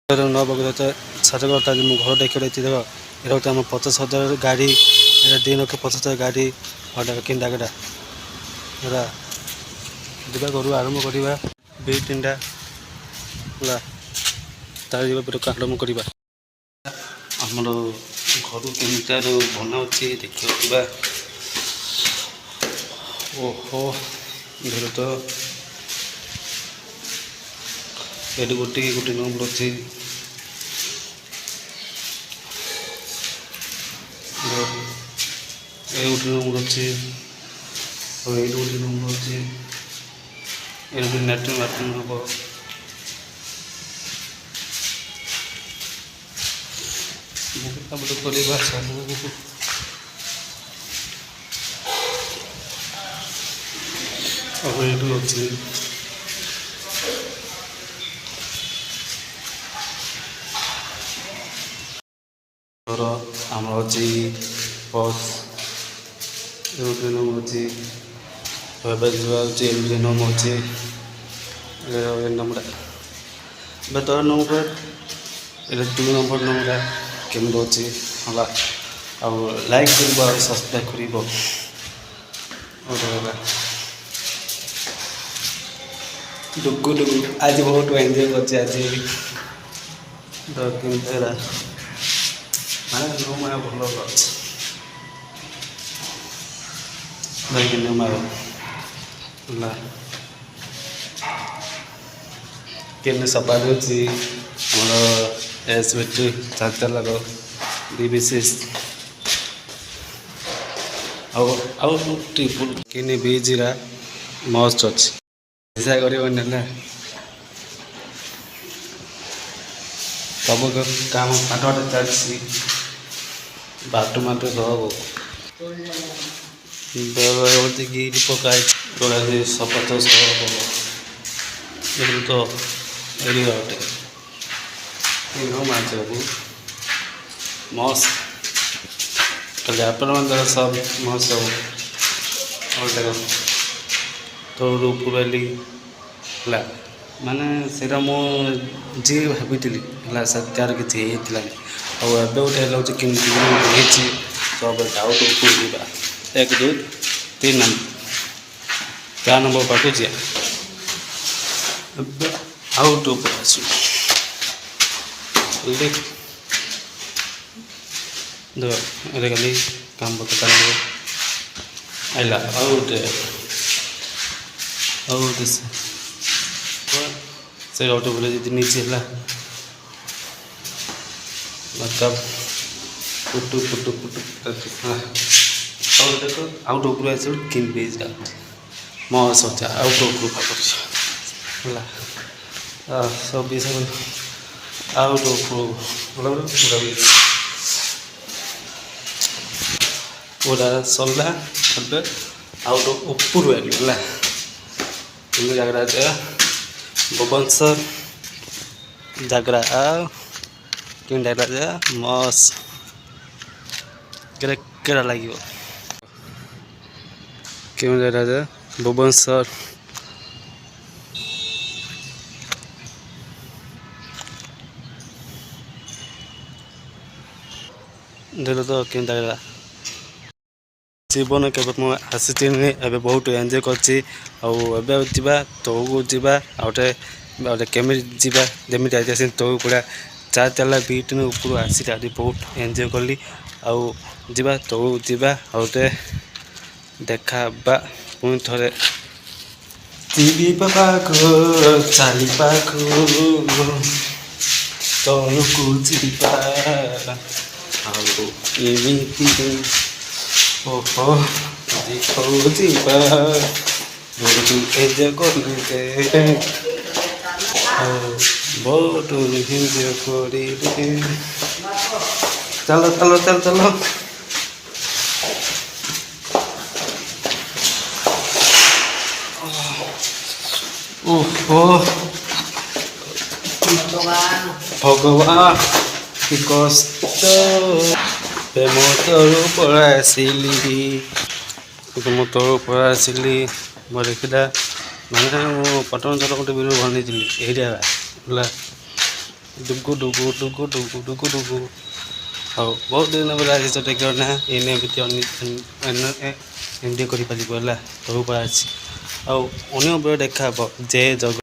न बगल साथ करता मु घर देख देख ये आम 50,000 गाड़ी ये 2,50,000 गाड़ी कि डाकटा जा घर आरंभ करवा बी तीन पूरा तार आरंभ करवा आमर घर केमितार बनाऊँगी देखा ओहो धीरे तो ये गोटे गोटे नंबर अच्छी ये गोटे नंबर अच्छी और ये गोटे नंबर अच्छी ये गोटे लैट्रिन बाथरूम हम करवा सब और ये अच्छी आम अच्छी बस नंबर अच्छी नंबर अच्छी नंबर बेतर नंबर ये 2 नंबर नंबर केमी अच्छी हाँ आ लाइक कर सब्सक्राइब कर डुगु डुगु आज बहुत एंजॉय कर आज माने नो माया भल अच्छे माया के सफा अच्छी आमर एस बैटरी चार्जर लगा BBC ट्रिपुल कि बीजीरा मस्त अच्छी ऐसा कर सब काम पाठ चलती बाट माट सब गिरी पकाई सफा तो सब तो एरिया गोटे माछ बाबू मस्त खाली आपण सब मस्त सब और देख तोड़ उपरली है माने सेटा मो जी भाभी सत्यार किसी होता गोटे लगे कि सब आउट उपा 1 2 3 नंबर 4 नंबर पाक जी आउट आस खाली काम बता आइला आउट से ऑटो बोले जी नीचे है मतलब पुटु पुटु पुटु हाँ और देखो आउट ऊपर आस किन पेज म सोचा आउट ऊपर है सब विषय आउट ऊपर पूरा सरला आउट ऊपर है जगह भुवनेश्वर जागरा कि मस केड़ा लगे कि भुवनेश्वर देख तो कि जीवन के आसी बहुत एंजॉय कर तौक जाटे केमी जावा जमी जाइए तौक पूरा 4 ताला बीट ऊपर आसी बहुत एंजॉय कली आवा तौक जावा आउटे देखा पुणी थे टीवी पाख चाली पाख तौक जा ओहो देखो जीवा एंजॉय करते बहुत एंजॉय करे चलो चलो चलो चलो ओहो भगवान कि कष्ट मोटर पर आसिली मैं देखा माने पटन चल गोटे वीडियो बनई एरिया ଡୁଗୁ ଡୁଗୁ ଡୁଗୁ ଡୁଗୁ ଡୁଗୁ ଡୁଗୁ। ହଉ ବହୁତ ଦିନ ପରେ ଆସିଛ ଟେକିର ନା ଏଇନେ ଏମିତି ଏମିତି କରିପାରିବ ହେଲା ତଳକୁ ପଳେଇ ଆସିଛି ଆଉ ଅନ୍ୟ ବେଳେ ଦେଖା ହବ ଜୟ ଜଗ।